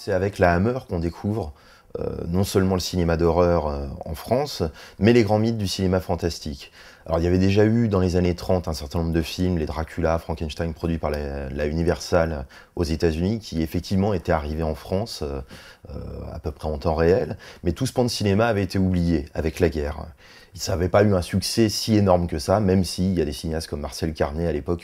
C'est avec la Hammer qu'on découvre non seulement le cinéma d'horreur en France, mais les grands mythes du cinéma fantastique. Alors il y avait déjà eu dans les années 30 un certain nombre de films, les Dracula, Frankenstein, produits par la Universal aux États-Unis, qui effectivement étaient arrivés en France à peu près en temps réel, mais tout ce pan de cinéma avait été oublié avec la guerre. Ça n'avait pas eu un succès si énorme que ça, même s'il y a des cinéastes comme Marcel Carné à l'époque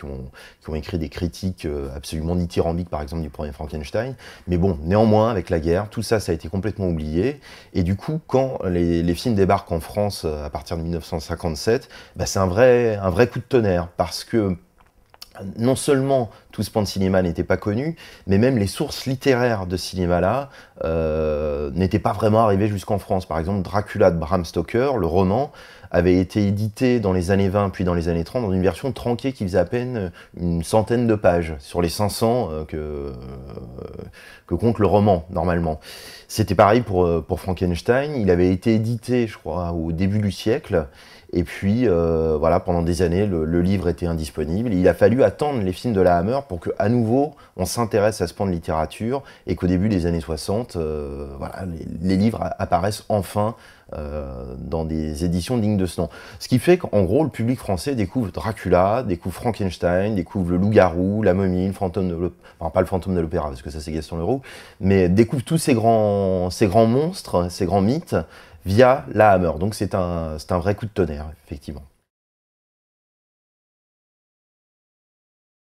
qui ont écrit des critiques absolument dithyrambiques, par exemple, du premier Frankenstein. Mais bon, néanmoins, avec la guerre, tout ça, ça a été complètement oublié. Et du coup, quand les films débarquent en France à partir de 1957, bah, c'est un vrai coup de tonnerre, parce que non seulement tout ce pan de cinéma n'était pas connu, mais même les sources littéraires de ce cinéma-là n'étaient pas vraiment arrivées jusqu'en France. Par exemple, Dracula de Bram Stoker, le roman, avait été édité dans les années 20 puis dans les années 30 dans une version tronquée qui faisait à peine une centaine de pages sur les 500 que compte le roman normalement. C'était pareil pour Frankenstein, il avait été édité je crois au début du siècle et puis voilà, pendant des années le livre était indisponible. Il a fallu attendre les films de la Hammer pour qu'à nouveau on s'intéresse à ce pan de littérature et qu'au début des années 60 voilà, les livres apparaissent enfin dans des éditions dignes de ce nom. Ce qui fait qu'en gros, le public français découvre Dracula, découvre Frankenstein, découvre le loup-garou, la momie, le fantôme de l'opéra, enfin pas le fantôme de l'opéra parce que ça c'est Gaston Leroux, mais découvre tous ces grands monstres, ces grands mythes via la Hammer. Donc c'est un vrai coup de tonnerre, effectivement.